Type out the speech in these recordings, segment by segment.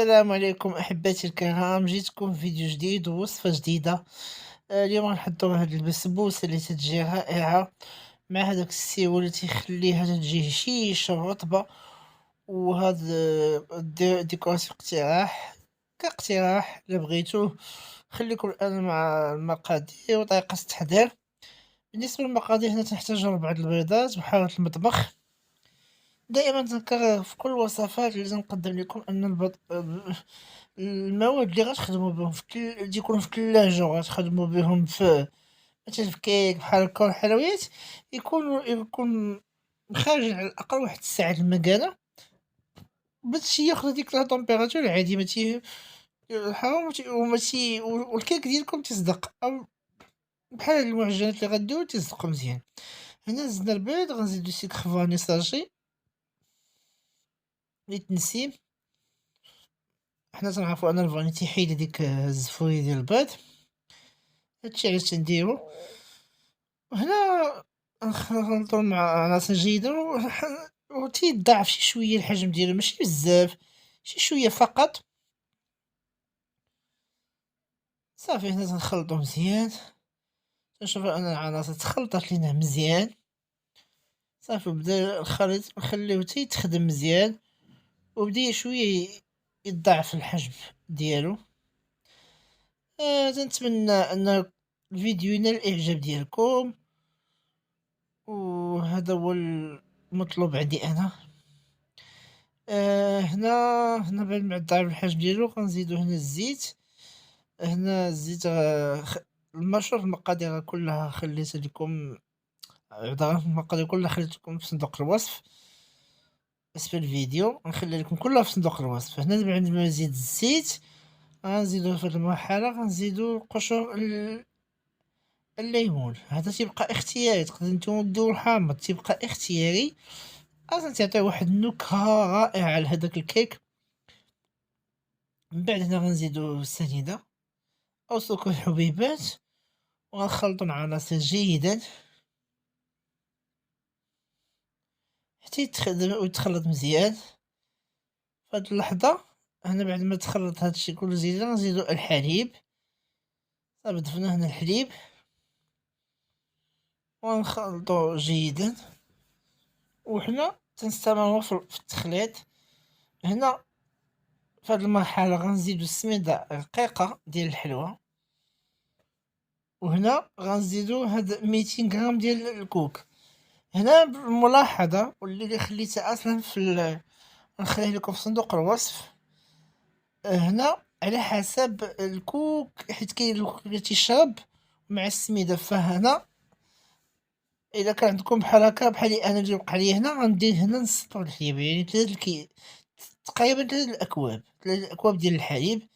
السلام عليكم أحبتي الكرام، جيتكم في فيديو جديد ووصفة جديدة. اليوم غنحضرو هاد البسبوسة اللي تتجي رائعة مع هداك السيور اللي تيخليها تجي هشيشة ورطبة. وهاد ديكوراسيون كاقتراح إلا بغيتوه. خليكم الآن مع المقادير وطريقة التحضير. بالنسبة للمقادير هنا تنحتاجو 4 البيضات بحارة المطبخ. دائما تنكرر في كل الوصفات اللي تنقدم لكم أن المواد اللي غتخدموا بهم تيكونوا في الثلاجة وغتخدموا بهم في مثلا في كيك بحال هكا والحلويات، يكون خارج على الأقل واحد الساعة المكانة باش ياخد هاديك لا طومبيراتور العادي الحرارة والكيك ديالكم تصدق، أو بحال هاد المعجنات اللي غديرو تيصدقوا مزيان. هنا زدنا البيض، غنزيدو سكر فاني ساشي، نيت نسيم. حنا تنعرفو أن الفاني تيحيد هاديك الزفوية ديال البيض. هادشي علاش تنديرو. وهنا نخلطو مع عناصر جيدًا وتيضاعف شي شوية الحجم ديالو ماشي بزاف، شي شوية فقط. صافي هنا تنخلطو مزيان، تنشوفو أن العناصر تخلطات لينا مزيان. صافي وبدا الخليط نخليوه يتخدم مزيان، وبدا شوية يضاعف الحجم ديالو. تنتمنى أن الفيديو ينال الإعجاب ديالكم، وهذا هو المطلوب عندي أنا. هنا بعد ما ضاعف الحجم ديالو غنزيدو هنا الزيت. هنا الزيت المشروب المقادير كلها خليتها لكم، المقادير كلها خليت لكم في صندوق الوصف أسفل الفيديو، غنخلي لكم كلها في صندوق الوصف. هنا بعد ما نزيد الزيت غنزيدو في هاد المرحلة غنزيدو قشور الليمون. هذا تيبقى اختياري، تقدروا نتوما ديرو حامض، تيبقى اختياري. أصلا تعطيه واحد النكهة رائعة لهداك الكيك. من بعد هنا غنزيدو السنيدة أو سكر الحبيبات، وغنخلطو العناصر جيدا حتى يتخلط مزيان. فهاد اللحظة هنا بعد ما تخلط هادشي كلو زيدا غنزيدو الحليب. صافي ضفنا هنا الحليب ونخلطو جيدا، وحنا تنستمرو في التخليط. هنا في هاد المرحلة غنزيدو السميدة رقيقة ديال الحلوى، وهنا غنزيدو هاد 200 غرام ديال الكوك. هنا بالملاحظة واللي خليتها أصلا نخليه لكم في صندوق الوصف. هنا على حسب الكوك، حيت كاين الكوك اللي تيشرب مع السميدة. فهنا إلا كان عندكم بحال هكا بحالي أنا اللي وقع ليا هنا غندير هنا نص طبق الحليب، يعني تقريبا 3 الأكواب، 3 الأكواب ديال الحليب.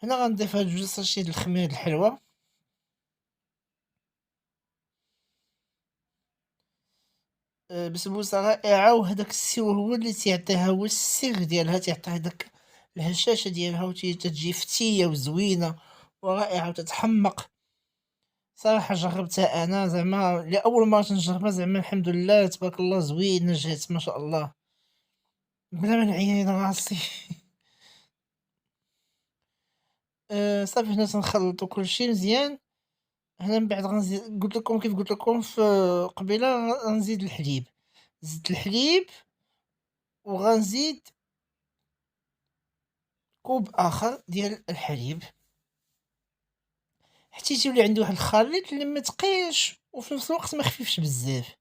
هنا غنضيف هاد 2 ساشي د الخميرة د الحلوى. بسبوسة رائعة، وهداك السِوَر هو اللي تيعطيها، هو السر ديالها، تيعطيها داك الهشاشة ديالها تتجي فتية وزوينة ورائعة وتتحمّق. صراحة جرّبتها أنا زعما لأول مرة تنجربها، زعما الحمد لله تبارك الله زوينة نجحت ما شاء الله، بلا ما نعيا راسي. صافي هنا تنخلطو كلشي مزيان. هنا من بعد قُلت لكم كيف قُلت لكم في قبيلة غنزيد الحليب. زدت الحليب وغنزيد كوب آخر ديال الحليب حتى يجيولي عندي واحد الخليط اللي ما تقيلش وفي نفس الوقت ما خفيفش بزاف.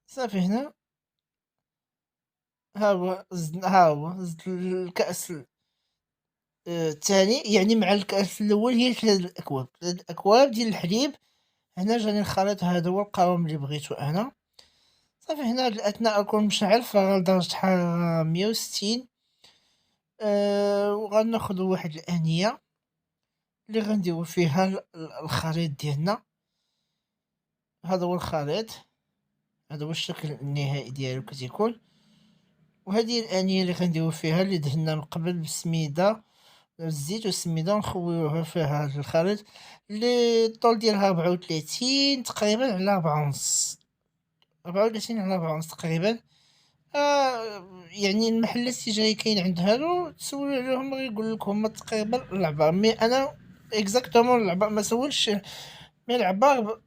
صافي هنا ها هو زدت الكأس التاني، يعني مع الكأس الأول هي 3 الأكواب، 3 الأكواب ديال الحليب. هنا جاني الخليط هذا هو القوام اللي بغيتو أنا. صافي هنا الأثناء أكون مشعل فوق درجة حرارة 160. وغناخدو واحد الآنية اللي غنديرو فيها الخليط ديالنا. هذا هو الخليط، هذا هو الشكل النهائي ديالو كتيكون. وهذه الآنية اللي غنديرو فيها اللي دهنا من قبل بالسميدة، الزيت والسميدة، ونخويوها فيها هاد الخليط اللي الطول ديالها 34 تقريبا على 4 ونص، 34 على 4 ونص تقريبا. يعني المحلات اللي جاي كاين عند هادو تسولو عليهم غيقول لك هما تقريبا العبار، مي انا اكزاكتومون العبار ما سولش. مي العبار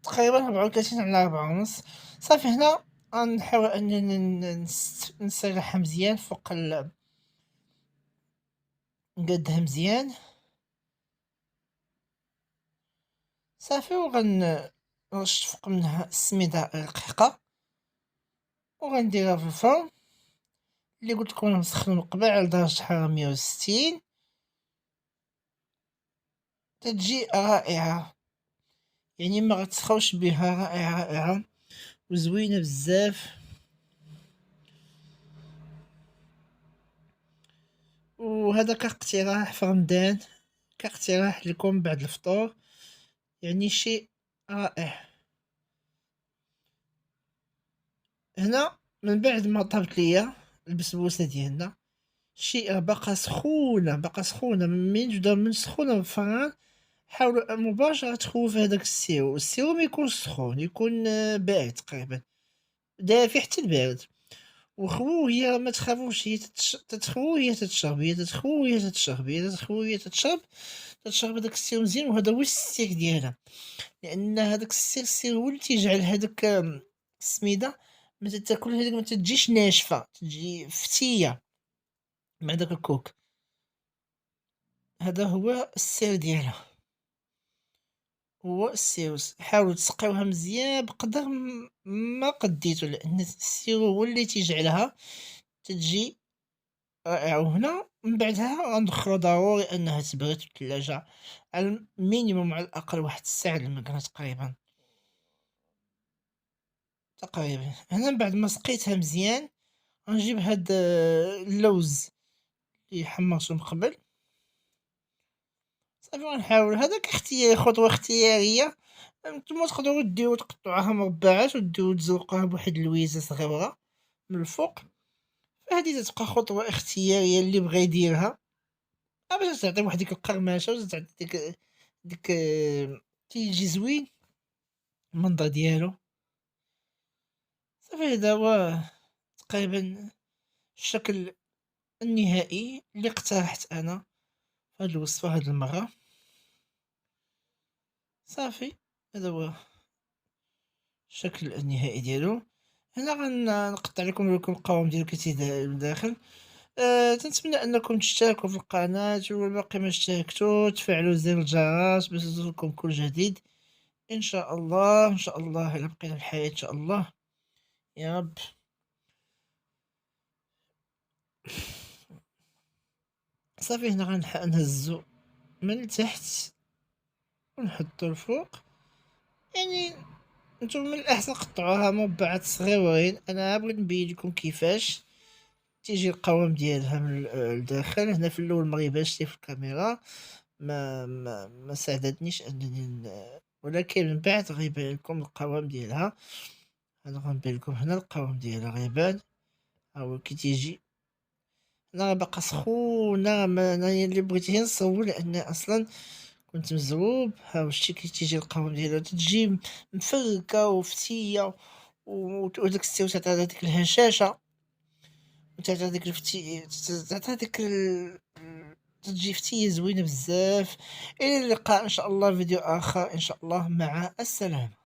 تقريبا 34 على 4 ونص. صافي هنا غنحاول انني نسرحها مزيان فوق نقادها مزيان صافي، نرش فوق منها السميدة رقيقة، وغنديرها في الفرن اللي قلت لكم انا مسخن من قبل على درجة حرارة 160. تتجي رائعة، يعني ما غتسخاوش بها، رائعة رائعة وزوينة بزاف. وهذا كاقتراح في رمضان، كاقتراح لكم بعد الفطور، يعني شيء رائع. هنا من بعد ما طابت ليا البسبوسة ديالنا، شيء باقا سخونة، باقا سخونة من جبدها من سخونة بالفران. حاولوا مباشرة تخويو في هداك السيرو، السيرو ميكونش سخون، يكون بارد تقريبا، دافي حتى البارد. وخووه، هي ما تخافوش، هي تتخوو، هي تتشرب، هي تتخوو، هي تتشرب، هي تتخوو، هي تتشرب، تتشرب هداك السيرو مزيان. وهذا هو السر ديالها، لأن هداك السر هو اللي تيجعل هداك السميدة ما تاكل هذيك، ما تجيش ناشفة، تجي فتية مع داك الكوك. هذا هو السر ديالها، هو السيروس. حاولوا تسقيوها مزيان بقدر ما قديتو، لأن السيرو هو اللي تيجعلها تتجي رائعة. وهنا من بعدها غندخلو ضروري أنها تبرد في الثلاجة على المينيموم، على الأقل واحد الساعة المكنة تقريبا. هنا من بعد ما سقيتها مزيان غنجيب هاد اللوز اللي حمرتو من قبل. صافي غنحاول، هذاك اختياري، خطوة اختيارية. نتوما تقدروا ديروا تقطعوها مربعات وديروا تزوقوها بواحد اللويزة صغيرة من الفوق. فهادي تتبقى خطوة اختيارية اللي بغا يديرها، باش تعطي واحد ديك القرمشة وتعطي ديك تيجي زوين المنظر ديالو. صافي هذا هو تقريبا الشكل النهائي اللي اقترحت أنا في هاد الوصفة هاد المرة. صافي هذا هو الشكل النهائي ديالو. هنا غنقطع لكم القوام ديالو من الداخل. تنتمنى انكم تشتركوا في القناة، والباقي ما اشتركتوا تفعلوا زر الجرس باش يوصلكم كل جديد. ان شاء الله، ان شاء الله الى بقينا الحياة ان شاء الله يا رب. صافي هنا نهزو من التحت ونحطو الفوق، يعني نتوما من الاحسن قطعوها مربعات صغيورين. انا بغيت نبين لكم كيفاش تيجي القوام ديالها من الداخل. هنا في الاول ما غيبانش لي في الكاميرا، ما ساعدتنيش انني ولكن من بعد غيبان لكم القوام ديالها. انا غنبين لكم هنا القوام ديالها غيبان، ها هو كي تيجي. انا باقا سخونه، ما انا اللي بغيت غير نصور لان اصلا كنت مزروب. ها هو شتي كي تيجي القوام ديالها، تتجي مفركه وفتيه، وداك السيو تعطي هذيك الهشاشه، وتعطي ديك تعطي ديك تتجي فتية زوينة بزاف. إلى اللقاء إن شاء الله، فيديو آخر إن شاء الله، مع السلامة.